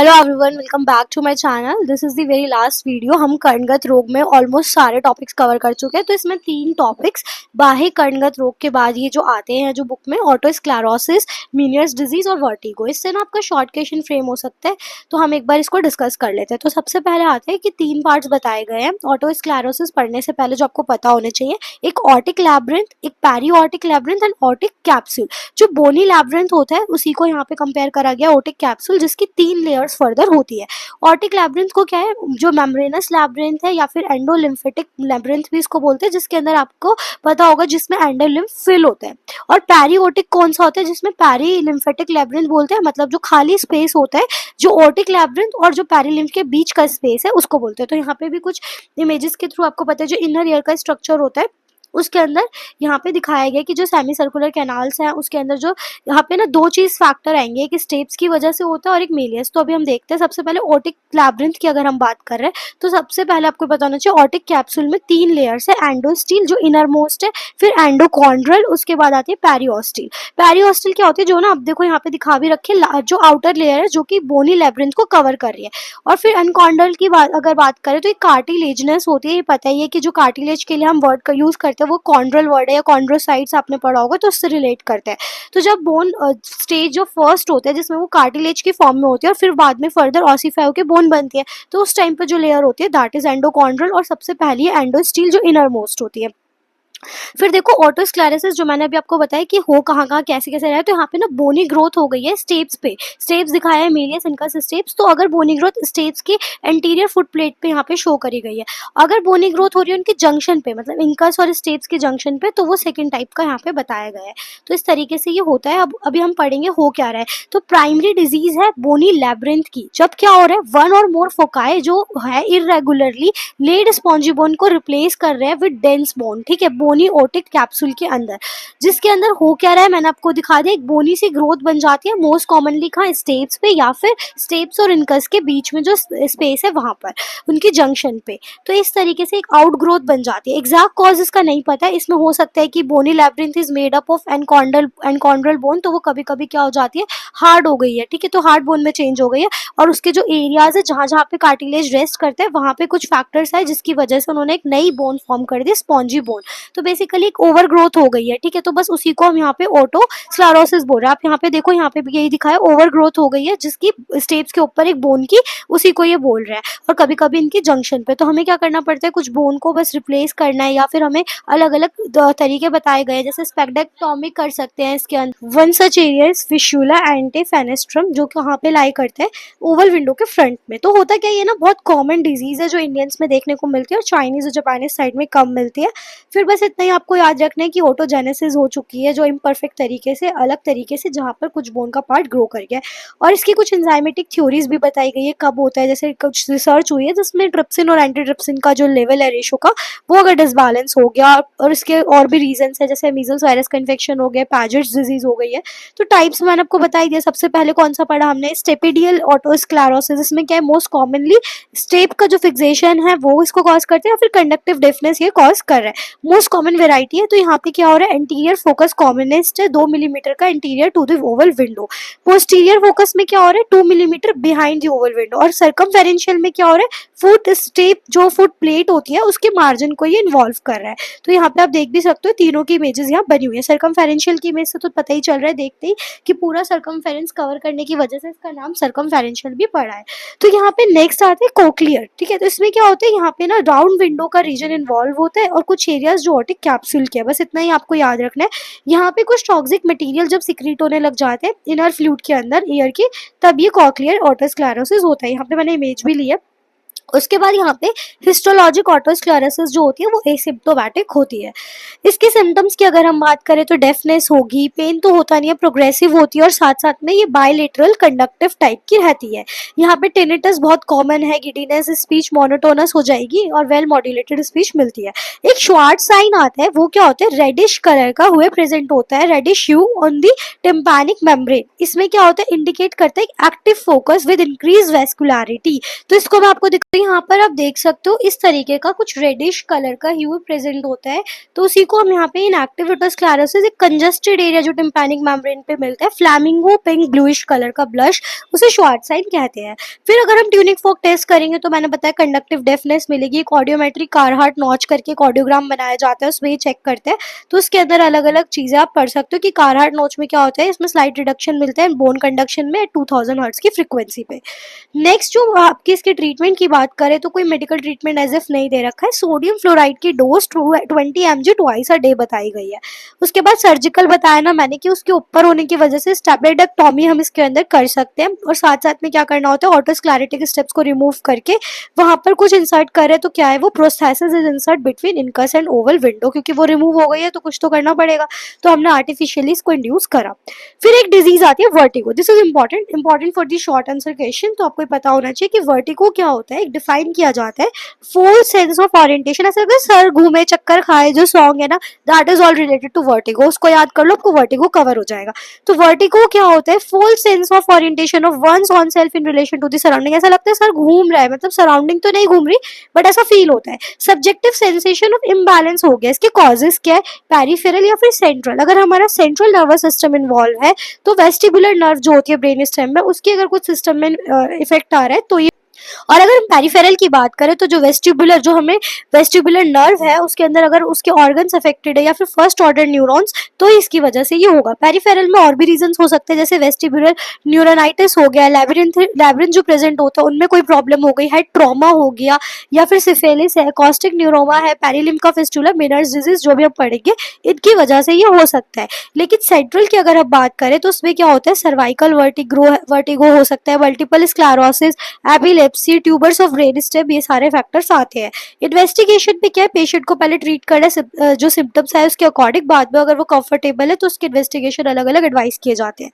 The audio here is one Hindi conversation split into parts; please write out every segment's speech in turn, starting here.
Hello everyone, welcome back to my channel. This is the very last video. हम कर्णगत रोग में ऑलमोस्ट सारे टॉपिक्स कवर कर चुके हैं। तो इसमें 3 टॉपिक्स बाह्य कर्णगत रोग के बाद ये जो आते हैं जो बुक में, ऑटोस्क्लेरोसिस, मीनियर्स डिजीज और वर्टिगो। इससे ना आपका शॉर्ट क्वेश्चन फ्रेम हो सकता है, तो हम एक बार इसको डिस्कस कर लेते हैं। तो सबसे पहले आते हैं कि 3 पार्ट्स बताए गए हैं। ऑटोस्क्लेरोसिस पढ़ने से पहले जो आपको पता होने चाहिए, एक ऑटिक लैब्रिंथ, एक पेरियोटिक लैब्रिंथ एंड ऑटिक कैप्सूल। जो बोनी लैब्रिंथ होता है उसी को यहाँ पे कंपेयर करा गया ऑटिक कैप्सूल, जिसकी 3 लेयर्स फर्दर होती है। ऑटिक लैब्रिंथ को क्या है, जो मेम्ब्रेनस लैब्रिंथ है या फिर एंडोलिम्फेटिक लैब्रिंथ भी इसको बोलते हैं, जिसके अंदर आपको पता होगा जिसमें एंडोलिम्फ फिल होता है। और पेरियोटिक कौन सा होता है, जिसमें पेरीलिम्फेटिक लैब्रिंथ बोलते हैं, मतलब जो खाली स्पेस होता है, जो ऑटिक लैब्रिंथ और जो पेरीलिम्फ के बीच का स्पेस है उसको बोलते हैं। तो यहाँ पे भी कुछ इमेजेस के थ्रू आपको पता है जो इनर ईयर का स्ट्रक्चर होता है उसके अंदर यहाँ पे दिखाया गया कि जो सेमी सर्कुलर कैनाल्स हैं उसके अंदर जो यहाँ पे ना 2 चीज फैक्टर आएंगे, एक स्टेप्स की वजह से होता है और एक मेलियस। तो अभी हम देखते हैं सबसे पहले ऑटिक लैब्रिंथ की अगर हम बात कर रहे हैं तो सबसे पहले आपको बताना चाहिए ऑटिक कैप्सूल में 3 लेयर्स है। एंडोस्टील जो इनर मोस्ट है, फिर एंडोकॉन्ड्रल, उसके बाद आती है पेरियोस्टील। पेरियोस्टील क्या होती है, जो ना अब देखो यहाँ पे दिखा भी रखे, जो आउटर लेयर है जो कि बोनी लैब्रिंथ को कवर कर रही है। और फिर अनकॉन्ड्रल की अगर बात करें तो एक कार्टिलेजनस होती है। ये पता ही है कि जो कार्टिलेज के लिए हम वर्ड का यूज करते हैं वो कॉन्ड्रल वर्ड है या कॉन्ड्रोसाइट्स आपने पढ़ा होगा तो उससे रिलेट करते हैं। तो जब बोन स्टेज जो फर्स्ट होता है जिसमें वो कार्टिलेज की फॉर्म में होती है और फिर बाद में फर्दर ऑसिफाई होकर बोन बनती है, तो उस टाइम पे जो लेयर होती है दैट इज एंडोकॉन्ड्रल और सबसे पहली है एंडोस्टील जो इनर मोस्ट होती है। फिर देखो ऑटोस्क्लेरोसिस जो मैंने अभी आपको बताया कि हो कहाँ कहाँ कैसे कैसे रहा है, तो यहाँ पे ना बोनी ग्रोथ हो गई है स्टेप्स पे। स्टेप्स दिखाया है मेलियस इनकस स्टेप्स। तो अगर बोनी ग्रोथ स्टेप्स की एंटीरियर फुट प्लेट पे यहाँ पे शो करी गई है, अगर बोनी ग्रोथ हो रही है उनके जंक्शन पे, मतलब इनकस और स्टेप्स के जंक्शन पे, तो वो सेकेंड टाइप का यहाँ पे बताया गया है। तो इस तरीके से ये होता है। अब अभी हम पढ़ेंगे हो क्या रहा है। तो प्राइमरी डिजीज है बोनी लैब्रिंथ की। जब क्या हो रहा है, वन और मोर फोकाई जो है इरेगुलरली लेड स्पॉन्जी बोन को रिप्लेस कर रहे हैं विद डेंस बोन, ठीक है, बोनी ओटिक कैप्सूल के अंदर। जिसके अंदर हो क्या रहा है मैंने आपको दिखा दिया, एक बोनी सी ग्रोथ बन जाती है मोस्ट कॉमनली कहाँ, स्टेप्स पे या फिर स्टेप्स और इनकस के बीच में जो स्पेस है वहां पर, उनकी जंक्शन पे। तो इस तरीके से एक आउट ग्रोथ बन जाती है। एग्जैक्ट कॉज इसका नहीं पता है। इसमें हो सकता है कि bony labyrinth is made up of enchondral bone, तो वो कभी कभी क्या हो जाती है, हार्ड हो गई है, ठीक है, तो हार्ड बोन में चेंज हो गई है। और उसके जो एरियाज है जहां जहां पे कार्टिलेज रेस्ट करते हैं वहां पे कुछ फैक्टर्स है जिसकी वजह से उन्होंने एक नई बोन फॉर्म कर दी, स्पॉन्जी बोन। तो बेसिकली एक ओवर ग्रोथ हो गई है, ठीक है। तो बस उसी को हम यहाँ पे ऑटोस्क्लेरोसिस बोल रहे हैं। आप यहाँ पे देखो, यहाँ पे भी यही दिखाया, ओवर ग्रोथ हो गई है जिसकी स्टेप्स के ऊपर एक बोन की, उसी को ये बोल रहा है। और कभी कभी इनकी जंक्शन पे, तो हमें क्या करना पड़ता है, कुछ बोन को बस रिप्लेस करना है या फिर हमें अलग अलग तरीके बताए गए हैं, जैसे स्पेक्डेक्टोमी कर सकते हैं इसके अंदर। One such area is fissula ante fenestram, जो कहाँ पे लाई करते हैं, ओवल विंडो के फ्रंट में। तो होता क्या, ये ना बहुत कॉमन डिजीज है जो इंडियंस में देखने को मिलती है और चाइनीज और जापानीज साइड में कम मिलती है। फिर बस इतना ही आपको याद रखना है कि ऑटोजेनेसिस हो चुकी है जो इम्परफेक्ट तरीके से, अलग तरीके से, जहाँ पर कुछ बोन का पार्ट ग्रो कर गया है। और इसकी कुछ एंजाइमेटिक थ्योरीज भी बताई गई है कब होता है। जैसे कुछ रिसर्च हुई है जिसमें ट्रिप्सिन और एंटी ट्रिप्सिन का जो लेवल है रेशो का, वो अगर डिसबैलेंस हो गया, और इसके और भी रीजन है जैसे मीजल्स वायरस का इन्फेक्शन हो गया, पैजेट्स डिजीज हो गई है। तो टाइप्स मैंने आपको बताई दिया। सबसे पहले कौन सा पढ़ा हमने, स्टेपिडियल ऑटोस्क्लेरोसिस। इसमें क्या है, मोस्ट कॉमनली स्टेप का जो फिक्सेशन है वो इसको कॉज करते हैं, या फिर कंडक्टिव डेफनेस ये कॉज कर रहा है। मोस्ट कॉमन वेराइटी है। तो यहाँ पे क्या हो रहा है, एंटीरियर फोकस कॉमनेस्ट है 2 मिलीमीटर का interior to the oval window. Posterior focus में क्या हो रहा है, 2 millimetre behind the oval window. और सर्कमफेरेंशियल में क्या हो रहा है, फुट स्टेप जो फुट प्लेट होती है उसके मार्जिन को ये इन्वॉल्व कर रहा है। तो यहाँ पे आप देख भी सकते हो तीनों की इमेजेस यहाँ बनी हुई है। सर्कमफेरेंशियल की इमेज से तो पता ही चल रहा है देखते ही कि पूरा सर्कमफेरेंस कवर करने की वजह से इसका नाम सर्कमफेरेंशियल भी पड़ा है। तो यहाँ पे नेक्स्ट आते हैं कोक्लियर, ठीक है। तो इसमें क्या होता है, यहाँ पे ना राउंड विंडो का रीजन इन्वॉल्व होता है और कुछ एरियाज जो ऑटिक कैप्सूल के, बस इतना ही आपको याद रखना है। यहाँ पे कुछ टॉक्सिक मटेरियल जब सिक्रीट होने लग जाते हैं इनर फ्लूइड के अंदर ईयर की, तब ये कॉक्लियर ऑटोस्क्लेरोसिस होता है। यहाँ पे मैंने इमेज भी ली है। उसके बाद यहाँ पे हिस्टोलॉजिक ऑटोस्क्लेरोसिस जो होती है वो एसिम्प्टोमेटिक होती है। इसके सिम्टम्स की अगर हम बात करें तो डेफनेस होगी, पेन तो होता नहीं है, प्रोग्रेसिव होती है और साथ साथ में ये बायलेटरल कंडक्टिव टाइप की रहती है। यहाँ पे टिनिटस बहुत कॉमन है, गिडीनेस, स्पीच मोनोटोनस हो जाएगी और वेल मॉड्यूलेटेड स्पीच मिलती है। एक श्वार्ट्ज साइन आता है, वो क्या होता है, रेडिश कलर का हुए प्रेजेंट होता है, reddish hue on the tympanic membrane. इसमें क्या होता है, इंडिकेट करता है active focus with increase vascularity. तो इसको मैं आपको दिखा यहाँ पर आप देख सकते हो इस तरीके का कुछ रेडिश कलर का ह्यू प्रेजेंट होता है, तो उसी को हम यहाँ पे इनएक्टिव ओटोस्क्लेरोसिस, एक कंजस्टेड एरिया जो टिम्पैनिक मेम्ब्रेन पे मिलता है, फ्लैमिंगो पिंक ब्लूइश कलर का ब्लश, उसे श्वार्ट्ज़ाइन कहते हैं। फिर अगर हम ट्यूनिंग फॉर्क टेस्ट करेंगे तो मैंने बताया कंडक्टिव डेफनेस मिलेगी, एक ऑडियोमेट्रिक कारहार्ट नॉच करके एक ऑडियोग्राम बनाया जाता है, उसमें ये चेक करते हैं, तो उसके अंदर अलग अलग चीज़ें आप पढ़ सकते हो कि कारहार्ट नॉच में क्या होता है, इसमें स्लाइट रिडक्शन मिलता है बोन कंडक्शन में 2000 हर्ट्ज की फ्रिक्वेंसी पे। नेक्स्ट जो आपकी इसके ट्रीटमेंट की बात करें तो कोई मेडिकल ट्रीटमेंट एज इफ नहीं दे रखा है, सोडियम फ्लोराइड की dose 20 mg twice a day बताई गई है। उसके बाद सर्जिकल बताया ना मैंने कि उसके ऊपर होने की वजह से स्टेबलेक्टॉमी हम इसके अंदर कर सकते हैं, और साथ साथ में क्या करना होता है, ऑटोस्क्लेरोटिक स्टेप्स को रिमूव करके वहां पर कुछ इंसर्ट करे, तो क्या है वो prosthesis is insert between incus and Oval window, क्योंकि वो रिमूव हो गई है तो कुछ तो करना पड़ेगा, तो हमने आर्टिफिशियली इसको इंड्यूस करा। फिर एक डिजीज आती है vertigo, this is important for the short answer question, तो आपको पता होना चाहिए कि वर्टिगो क्या होता है। एक डिफाइन किया जाता है फुल सेंस ऑफ ओरिएंटेशन, ऐसा लगता है सर घूमे चक्कर खाए जो सॉन्ग है ना, that is all related to vertigo, उसको याद कर लो आपको वर्टिगो कवर हो जाएगा। तो वर्टिगो क्या होता है, full sense of orientation of one's on self in relation to the surrounding, ऐसा लगता है सर घूम रहा है, मतलब सराउंडिंग तो नहीं घूम रही बट ऐसा फील होता है। सब्जेक्टिव सेंसेशन ऑफ इम्बैलेंस हो गया, इसके कॉजेस क्या है, पेरिफेरल या फिर सेंट्रल। अगर हमारा सेंट्रल नर्वस सिस्टम इन्वॉल्व है तो वेस्टिबुलर नर्व जो होती है ब्रेन स्टेम में, उसकी अगर कुछ सिस्टम में इफेक्ट आ रहा है तो ये। और अगर हम पेरिफेरल की बात करें तो जो वेस्टिबुलर, जो हमें वेस्टिबुलर नर्व है उसके अंदर अगर उसके ऑर्गन्स अफेक्टेड है या फिर फर्स्ट ऑर्डर न्यूरॉन्स, तो इसकी वजह से ये होगा। पेरिफेरल में और भी रीजंस हो सकते हैं, जैसे वेस्टिबुलर न्यूरोनाइटिस हो गया, लैबिरिंथ जो प्रेजेंट होता है उनमें कोई प्रॉब्लम हो गई, हेड ट्रॉमा हो गया, या फिर सिफिलिस है, कॉस्टिक न्यूरोमा है, पेरिलिम्का फिस्टुला, मिनर्स डिजीज, जो भी हम पढ़ेंगे इनकी वजह से ये हो सकता है। लेकिन सेंट्रल की अगर हम बात करें तो उसमें क्या होता है, सर्वाइकल वर्टिगो हो सकता है, multiple sclerosis, epilepsy, tubers of brain stem, ये सारे फैक्टर्स आते हैं। इन्वेस्टिगेशन में क्या है, पेशेंट को पहले ट्रीट करना है जो सिम्टम्स है उसके अकॉर्डिंग, बाद में अगर वो कंफर्टेबल है तो उसके इन्वेस्टिगेशन अलग अलग एडवाइस किए जाते हैं।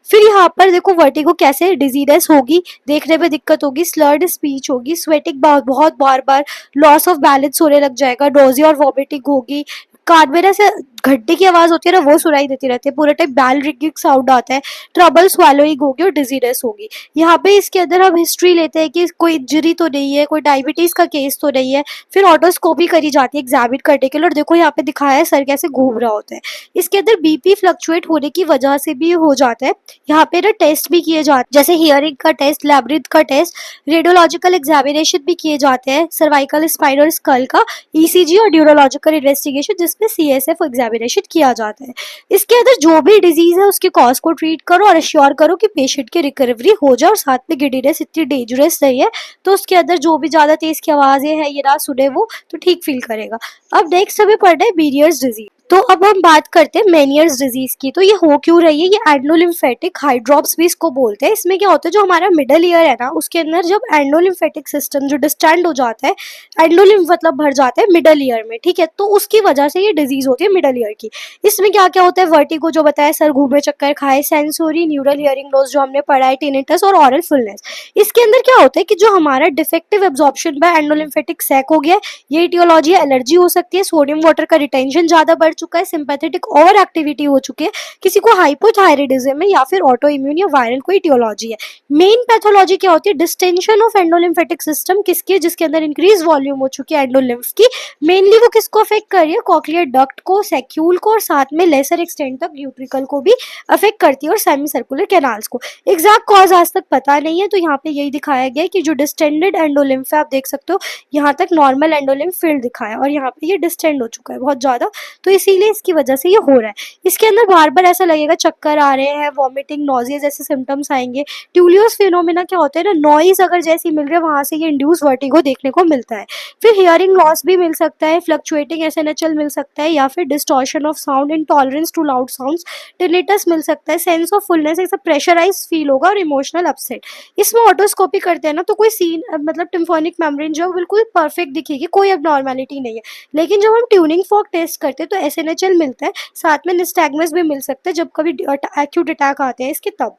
फिर यहाँ पर देखो वर्टिगो कैसे, डिजीनेस होगी, देखने में दिक्कत होगी, स्लर्ड स्पीच होगी, स्वेटिंग बहुत बार बार, लॉस ऑफ बैलेंस होने लग जाएगा, डोजी और वॉमिटिंग होगी, कान में ना से घंटे की आवाज होती है ना वो सुनाई देती रहती है, पूरे टाइम बेल रिंगिंग साउंड आता है, ट्रबल स्वेलोइंग होगी और डिजीनेस होगी। यहाँ पे इसके अंदर हम हिस्ट्री लेते हैं कि कोई इंजरी तो नहीं है, कोई डायबिटीज का केस तो नहीं है, फिर ऑटोस्कोपी करी जाती है एग्जामिन करने के लिए, और देखो यहाँ पे दिखाया है सर कैसे घूम रहा होता है। इसके अंदर बीपी फ्लक्चुएट होने की वजह से भी हो जाता है। यहाँ पे ना टेस्ट भी किए जाते हैं, जैसे हियरिंग का टेस्ट, लैब्रिथ का टेस्ट, रेडियोलॉजिकल एग्जामिनेशन भी किए जाते हैं, सर्वाइकल स्पाइन और स्कल का, ईसीजी और न्यूरोलॉजिकल इन्वेस्टिगेशन जिसमें सीएसएफ एग्जामिनेशन किया जाता है। इसके अंदर जो भी डिजीज है उसके कॉज को ट्रीट करो और अश्योर करो कि पेशेंट की रिकवरी हो जाए, और साथ में गिडीनेस इतनी डेंजरस नहीं है तो उसके अंदर जो भी ज्यादा तेज की आवाजें हैं ये ना सुने वो, तो ठीक फील करेगा। अब नेक्स्ट हमें पढ़ना है मीनियर्स डिजीज। तो अब हम बात करते हैं मेनियर्स डिजीज की। तो ये हो क्यों रही है, ये एंडोलिम्फेटिक हाइड्रॉप्स भी इसको बोलते हैं। इसमें क्या होता है, जो हमारा मिडल ईयर है ना उसके अंदर जब एंडोलिम्फेटिक सिस्टम जो डिस्टेंड हो जाता है, एंडोलिम्फ मतलब भर जाता है मिडल ईयर में, ठीक है, तो उसकी वजह से ये डिजीज होती है मिडल ईयर की। इसमें क्या क्या होता है, वर्टिगो जो बताया, सर घूमे चक्कर खाए, सेंसोरी न्यूरल हियरिंग लॉस जो हमने पढ़ा है, टिनिटस और ऑरल फुलनेस। इसके अंदर क्या होता है कि जो हमारा defective absorption by endolymphatic sac हो गया, ये इटियोलॉजी है, एलर्जी हो सकती है, सोडियम वाटर का रिटेंशन ज्यादा बढ़ चुका है, सिंपैथेटिक ओवर एक्टिविटी हो चुकी है, किसी को हाइपोथायराइडिज्म है या फिर ऑटो इम्यून या वायरल कोई इटियोलॉजी है। मेन पैथोलॉजी क्या होती है, डिस्टेंशन ऑफ एंडोलिम्फेटिक सिस्टम, किसके, जिसके अंदर इंक्रीज वॉल्यूम हो चुकी है एंडोलिम्फ की। मेनली वो किसको अफेक्ट कर रही है, कॉक्लियर डक्ट को, सेक्यूल को, और साथ में लेसर एक्सटेंट तक यूट्रिकल को भी अफेक्ट करती है, और सेमी सर्कुलर कैनाल्स को। एग्जैक्ट कॉज आज तक पता नहीं है, तो यहाँ पे यही दिखाया गया है कि जो डिस्टेंडेड एंडोलिम्फ है, आप देख सकते हो यहाँ तक नॉर्मल एंडोलिम्फ फील्ड दिखाया और यहाँ पे ये डिस्टेंड हो चुका है बहुत ज्यादा, तो इसीलिए इसकी वजह से ये हो रहा है। इसके अंदर बार बार ऐसा लगेगा चक्कर आ रहे हैं, वॉमिटिंग, नॉजिया जैसे सिम्टम्स आएंगे। ट्यूलियोस फिनोमिना क्या होता है ना, नॉइज अगर जैसी मिल रही है वहां से ये इंड्यूस वर्टिगो देखने को मिलता है। फिर हियरिंग लॉस भी मिल सकता है, फ्लक्चुएटिंग एसएनएचएल मिल सकता है, या फिर distortion of sound, intolerance to loud sounds, tinnitus मिल सकता है, सेंस ऑफ फुलनेस, ऐसा प्रेशराइज फील होगा, और इमोशनल अपसेट। इसमें ऑटोस्कोपी करते हैं ना तो कोई सीन मतलब टिम्फोनिक मेम्ब्रेन जो बिल्कुल परफेक्ट दिखेगी, कोई अबनॉर्मैलिटी नहीं है। लेकिन जब हम ट्यूनिंग फॉर्क टेस्ट करते हैं तो एसएनएचएल मिलता है, साथ में निस्टैग्मस भी मिल सकता है जब कभी एक्यूट अटैक आते हैं इसके तब।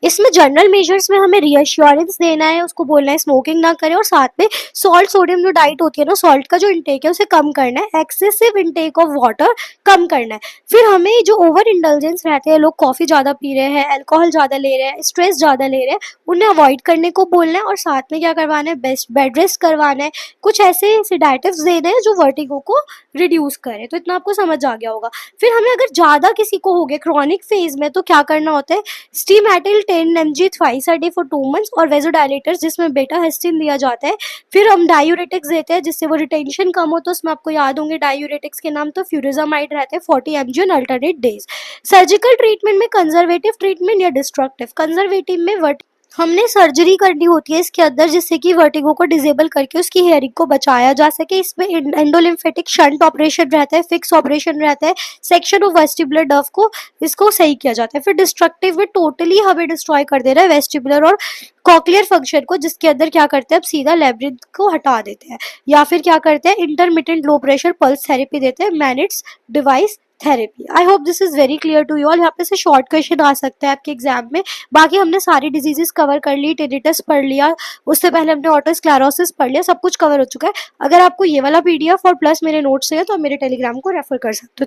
इसमें जनरल मेजर्स में हमें रीअश्योरेंस देना है, उसको बोलना है स्मोकिंग ना करे, और साथ में सॉल्ट सोडियम जो डाइट होती है ना, सॉल्ट का जो इंटेक है उसे कम करना है, एक्सेसिव इंटेक ऑफ वाटर कम करना है। फिर हमें जो ओवर इंडल्जेंस रहते हैं, लोग कॉफ़ी ज़्यादा पी रहे हैं, अल्कोहल ज़्यादा ले रहे हैं, स्ट्रेस ज़्यादा ले रहे हैं, उन्हें अवॉइड करने को बोलना है, और साथ में क्या करवाना है, बेस्ट बेड रेस्ट करवाना है, कुछ ऐसे सिडेटिव्स देने हैं जो वर्टिगो को रिड्यूस करें। तो इतना आपको समझ आ गया होगा। फिर हमें अगर ज़्यादा किसी को हो गया क्रॉनिक फेज में, तो क्या करना होता है, Stemetil 10 mg twice a day for 2 months, और वेजोडाइलेटर्स जिसमें बेटा हेस्टिन दिया जाता है। फिर हम डायूरेटिक्स देते हैं जिससे वो रिटेंशन कम हो, तो उसमें आपको याद होंगे डायूरेटिक्स के नाम, तो फ्यूरिजामाइड रहते हैं 40 mg on alternate days. Surgical treatment में कंजर्वेटिव ट्रीटमेंट या डिस्ट्रक्टिव। कंजर्वेटिव में हमने सर्जरी करनी होती है इसके अंदर, जिससे कि वर्टिगो को डिसेबल करके उसकी हेयरिंग को बचाया जा सके। इसमें एंडोलिम्फेटिक शंट ऑपरेशन रहता है, फिक्स ऑपरेशन रहता है, सेक्शन ऑफ वेस्टिबुलर डफ को इसको सही किया जाता है। फिर डिस्ट्रक्टिव में टोटली हमें डिस्ट्रॉय कर दे रहा है वेस्टिबुलर और कॉक्लियर फंक्शन को, जिसके अंदर क्या करते हैं, अब सीधा लेब्रिथ को हटा देते हैं, या फिर क्या करते हैं, intermittent low pressure pulse therapy देते हैं, Meniett device therapy. I hope this is very clear to you all. यहाँ पे से शॉर्ट क्वेश्चन आ सकता है आपके एग्जाम में। बाकी हमने सारी डिजीजेस कवर कर ली, टेनिटस पढ़ लिया, उससे पहले हमने ऑटोस्क्लेरोसिस पढ़ लिया, सब कुछ कवर हो चुका है। अगर आपको ये वाला पीडीएफ और प्लस मेरे नोट्स चाहिए तो आप मेरे टेलीग्राम को रेफर कर सकते हो।